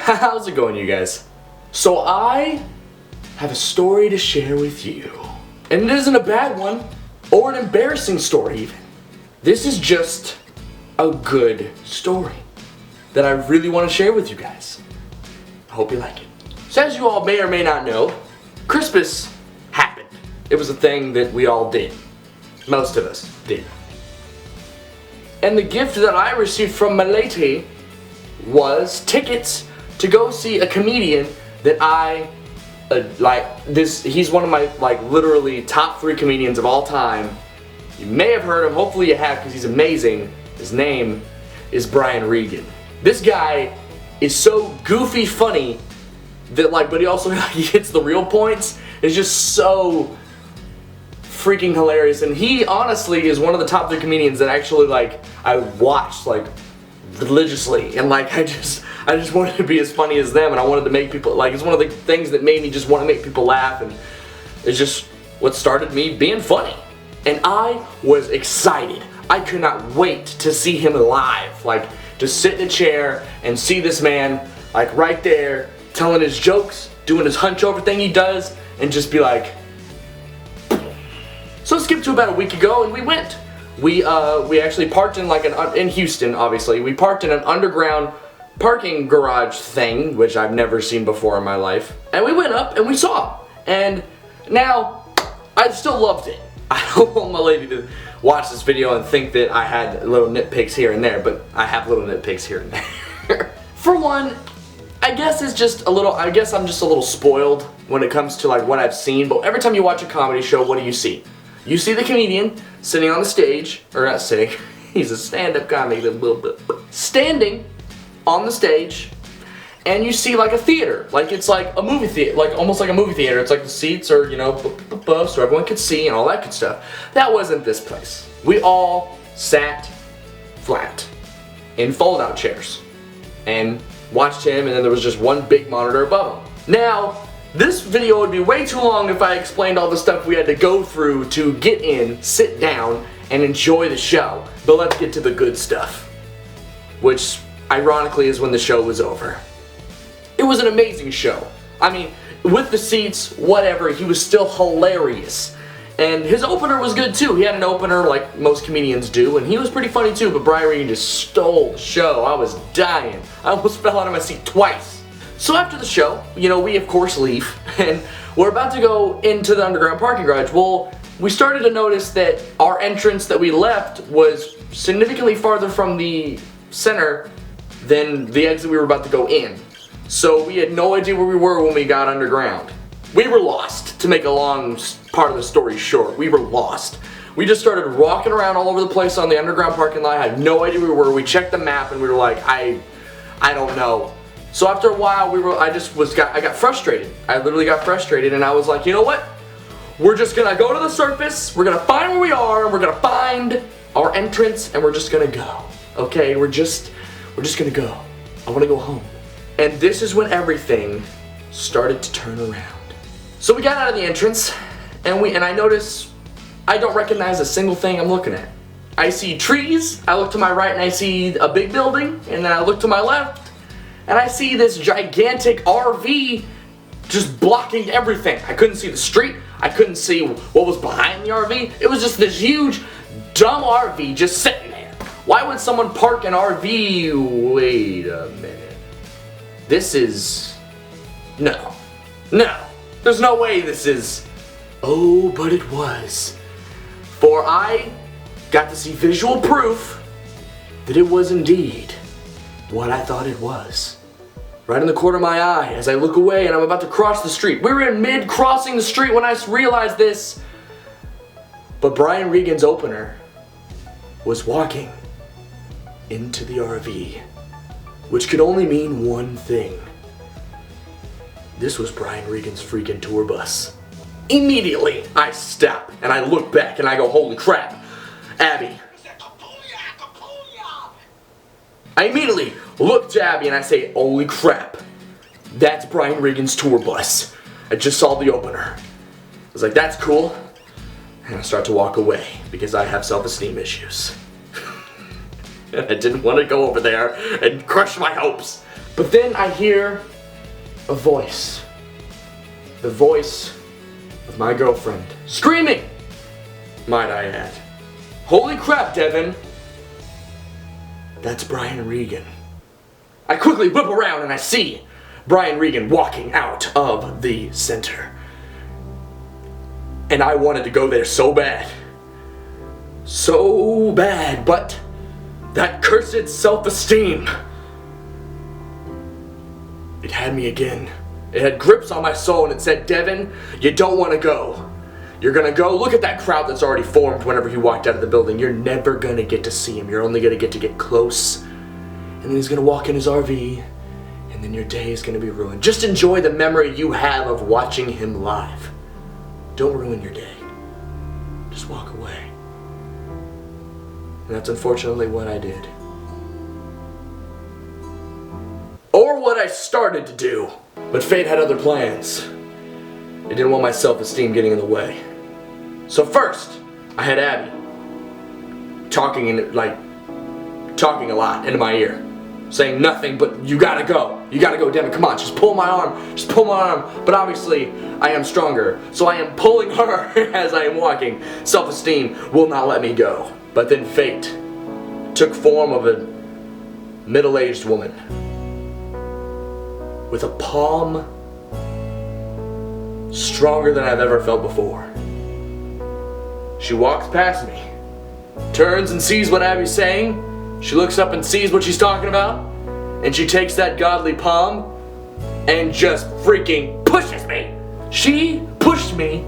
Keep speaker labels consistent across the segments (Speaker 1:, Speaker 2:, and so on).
Speaker 1: How's it going, you guys? So I have a story to share with you. And it isn't a bad one, or an embarrassing story even. This is just a good story that I really want to share with you guys. I hope you like it. So as you all may or may not know, Christmas happened. It was a thing that we all did. Most of us did. And the gift that I received from my lady was tickets to go see a comedian that I he's one of my literally top 3 comedians of all time. You may have heard him, hopefully you have, because he's amazing. His name is Brian Regan. This guy is so goofy funny that but he also he hits the real points. It's just so freaking hilarious, and he honestly is one of the top 3 comedians that actually I watched religiously, and I just wanted to be as funny as them, and I wanted to make people it's one of the things that made me just want to make people laugh, and it's just what started me being funny. And I was excited. I could not wait to see him live, to sit in a chair and see this man right there telling his jokes, doing his hunch over thing he does, and just be like. So skip to about a week ago, and we went. We actually parked in in Houston, obviously. We parked in an underground parking garage thing, which I've never seen before in my life. And we went up and we saw him. And now, I still loved it. I don't want my lady to watch this video and think that I had little nitpicks here and there, but I have little nitpicks here and there. For one, I guess I'm just a little spoiled when it comes to what I've seen, but every time you watch a comedy show, what do you see? You see the comedian sitting on the stage, or not sitting, he's a stand-up comic, standing on the stage, and you see a theater, it's a movie theater, almost like a movie theater. It's the seats are, so everyone could see and all that good stuff. That wasn't this place. We all sat flat in fold-out chairs and watched him, and then there was just one big monitor above him. Now, this video would be way too long if I explained all the stuff we had to go through to get in, sit down, and enjoy the show. But let's get to the good stuff, which ironically is when the show was over. It was an amazing show. I mean, with the seats, whatever, he was still hilarious. And his opener was good too. He had an opener like most comedians do, and he was pretty funny too, but Brian Regan just stole the show. I was dying. I almost fell out of my seat twice. So after the show, we of course leave, and we're about to go into the underground parking garage. Well, we started to notice that our entrance that we left was significantly farther from the center than the exit we were about to go in. So we had no idea where we were when we got underground. We were lost, to make a long part of the story short. We were lost. We just started walking around all over the place on the underground parking lot. I had no idea where we were. We checked the map and we were like, I don't know. So after a while, I got frustrated. I literally got frustrated, and I was like, you know what? We're just gonna go to the surface, we're gonna find where we are, and we're gonna find our entrance, and we're just gonna go. Okay, we're just gonna go. I wanna go home. And this is when everything started to turn around. So we got out of the entrance, and I notice I don't recognize a single thing I'm looking at. I see trees, I look to my right and I see a big building, and then I look to my left, and I see this gigantic RV just blocking everything. I couldn't see the street. I couldn't see what was behind the RV. It was just this huge, dumb RV just sitting there. Why would someone park an RV? Wait a minute. This is... No. There's no way this is... Oh, but it was. For I got to see visual proof that it was indeed what I thought it was. Right in the corner of my eye as I look away and I'm about to cross the street. We were in mid-crossing the street when I realized this. But Brian Regan's opener was walking into the RV, which could only mean one thing. This was Brian Regan's freaking tour bus. Immediately, I stop and I look back and I go, holy crap, Abby. I immediately look to Abby and I say, holy crap, that's Brian Regan's tour bus. I just saw the opener. I was like, that's cool. And I start to walk away because I have self-esteem issues. I didn't want to go over there and crush my hopes. But then I hear a voice. The voice of my girlfriend. Screaming, might I add. Holy crap, Devin. That's Brian Regan. I quickly whip around and I see Brian Regan walking out of the center. And I wanted to go there so bad. So bad, but that cursed self-esteem, it had me again. It had grips on my soul and it said, Devin, you don't want to go. You're gonna go, look at that crowd that's already formed whenever he walked out of the building. You're never gonna get to see him. You're only gonna get close. And then he's gonna walk in his RV, and then your day is gonna be ruined. Just enjoy the memory you have of watching him live. Don't ruin your day. Just walk away. And that's unfortunately what I did. Or what I started to do. But fate had other plans. It didn't want my self-esteem getting in the way. So first, I had Abby talking a lot into my ear, saying nothing but, you gotta go, Devin, come on, just pull my arm, but obviously, I am stronger, so I am pulling her as I am walking. Self-esteem will not let me go. But then fate took form of a middle-aged woman with a palm stronger than I've ever felt before. She walks past me, turns and sees what Abby's saying. She looks up and sees what she's talking about, and she takes that godly palm and just freaking pushes me. She pushed me.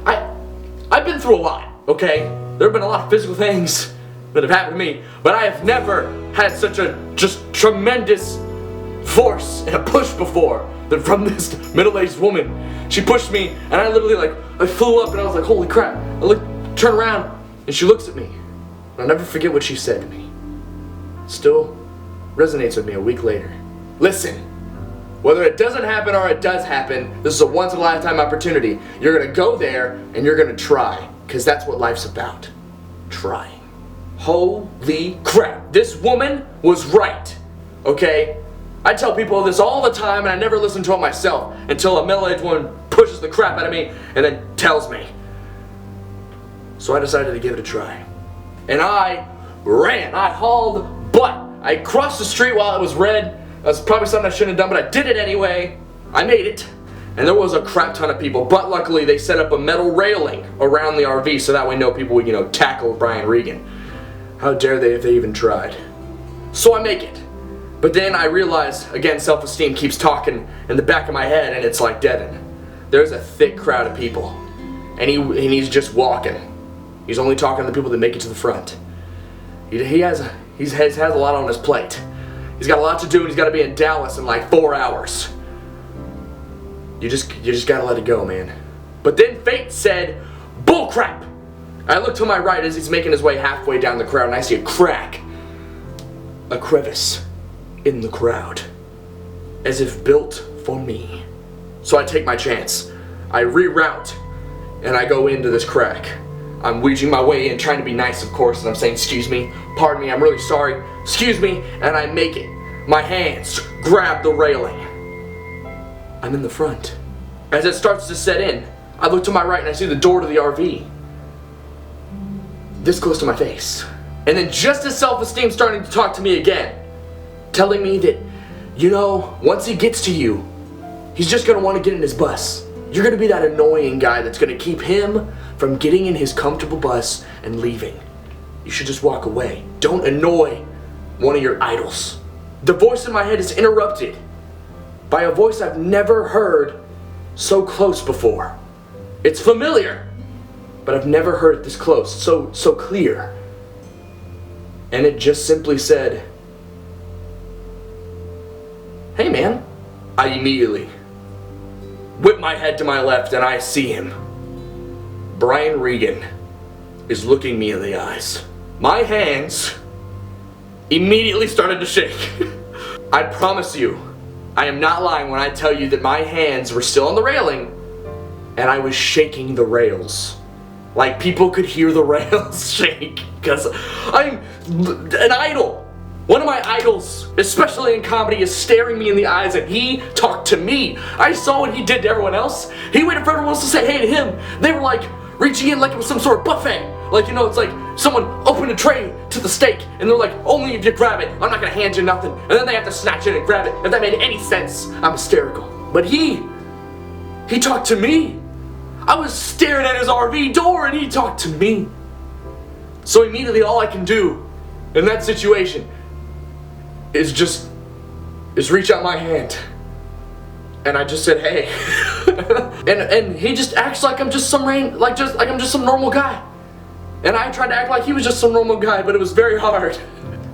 Speaker 1: I've been through a lot, okay? There have been a lot of physical things that have happened to me, but I have never had such a just tremendous force and a push before than from this middle-aged woman. She pushed me, and I literally I flew up, and I was like, holy crap. Turn around, and she looks at me. I'll never forget what she said to me. Still resonates with me a week later. Listen, whether it doesn't happen or it does happen, this is a once-in-a-lifetime opportunity. You're gonna go there, and you're gonna try, because that's what life's about. Trying. Holy crap, this woman was right, okay? I tell people this all the time, and I never listen to it myself until a middle-aged woman pushes the crap out of me and then tells me. So I decided to give it a try. And I ran. I hauled butt. I crossed the street while it was red. That's probably something I shouldn't have done, but I did it anyway. I made it. And there was a crap ton of people, but luckily they set up a metal railing around the RV so that way no people would, tackle Brian Regan. How dare they if they even tried. So I make it. But then I realize, again, self-esteem keeps talking in the back of my head, and it's like, Devin, there's a thick crowd of people, and he's just walking. He's only talking to the people that make it to the front. He has a lot on his plate. He's got a lot to do, and he's got to be in Dallas in like 4 hours. You just gotta let it go, man. But then fate said, bullcrap! I look to my right as he's making his way halfway down the crowd, and I see a crack, a crevice in the crowd, as if built for me. So I take my chance. I reroute, and I go into this crack. I'm wedging my way in, trying to be nice, of course, and I'm saying, excuse me, pardon me, I'm really sorry, excuse me, and I make it. My hands grab the railing. I'm in the front. As it starts to set in, I look to my right and I see the door to the RV. This close to my face. And then just as self-esteem's starting to talk to me again, telling me that, once he gets to you, he's just gonna want to get in his bus. You're gonna be that annoying guy that's gonna keep him from getting in his comfortable bus and leaving. You should just walk away. Don't annoy one of your idols. The voice in my head is interrupted by a voice I've never heard so close before. It's familiar, but I've never heard it this close, so clear. And it just simply said, hey man. I immediately whip my head to my left and I see him. Brian Regan is looking me in the eyes. My hands immediately started to shake. I promise you, I am not lying when I tell you that my hands were still on the railing and I was shaking the rails. Like people could hear the rails shake because I'm an idol. One of my idols, especially in comedy, is staring me in the eyes and he talked to me. I saw what he did to everyone else. He waited for everyone else to say hey to him. They were like reaching in like it was some sort of buffet. Like, you know, it's like someone opened a tray to the steak and they're like, only if you grab it. I'm not gonna hand you nothing. And then they have to snatch it and grab it. If that made any sense, I'm hysterical. But he talked to me. I was staring at his RV door and he talked to me. So immediately all I can do in that situation is reach out my hand. And I just said, hey. and he just acts like I'm just some normal guy. And I tried to act like he was just some normal guy, but it was very hard.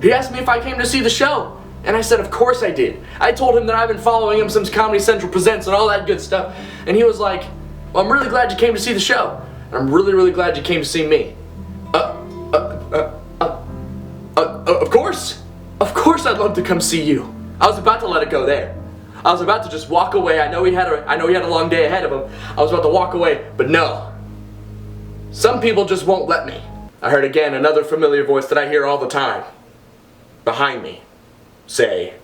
Speaker 1: He asked me if I came to see the show. And I said, of course I did. I told him that I've been following him since Comedy Central Presents and all that good stuff. And he was like, well, I'm really glad you came to see the show. And I'm really, really glad you came to see me. Of course. Of course I'd love to come see you. I was about to let it go there. I was about to just walk away. I know he had a long day ahead of him. I was about to walk away, but no. Some people just won't let me. I heard again another familiar voice that I hear all the time behind me say,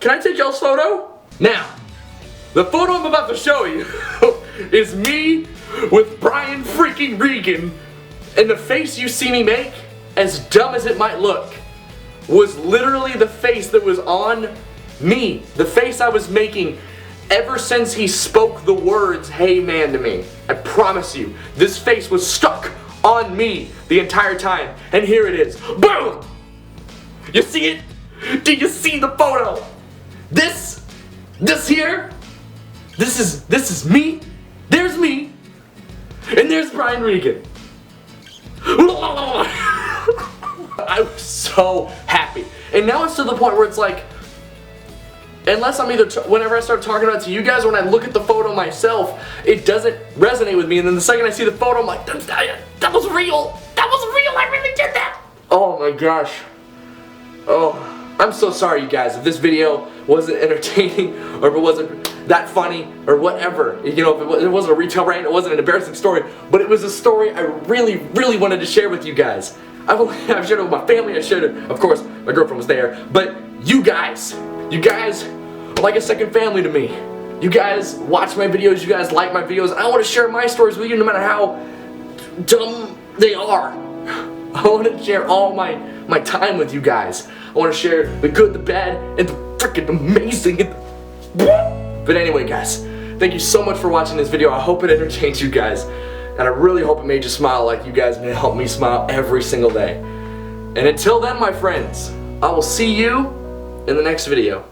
Speaker 1: can I take y'all's photo? Now, the photo I'm about to show you is me with Brian freaking Regan, and the face you see me make, as dumb as it might look, was literally the face that was on me. The face I was making ever since he spoke the words, hey man, to me. I promise you, this face was stuck on me the entire time. And here it is. Boom! You see it? Do you see the photo? This here, this is me. There's me. And there's Brian Regan. I was so happy. And now it's to the point where it's like, unless I'm whenever I start talking about it to you guys, when I look at the photo myself, it doesn't resonate with me. And then the second I see the photo, I'm like, that was real. That was real. I really did that. Oh my gosh. Oh, I'm so sorry, you guys, if this video wasn't entertaining or if it wasn't that funny or whatever. You know, if it wasn't a retail rant, it wasn't an embarrassing story, but it was a story I really, really wanted to share with you guys. I've shared it with my family. I shared it, of course, my girlfriend was there, but you guys are like a second family to me. You guys watch my videos, you guys like my videos, and I want to share my stories with you no matter how dumb they are. I want to share all my time with you guys. I want to share the good, the bad, and the freaking amazing. But anyway, guys, thank you so much for watching this video. I hope it entertains you guys. And I really hope it made you smile like you guys help me smile every single day. And until then, my friends, I will see you in the next video.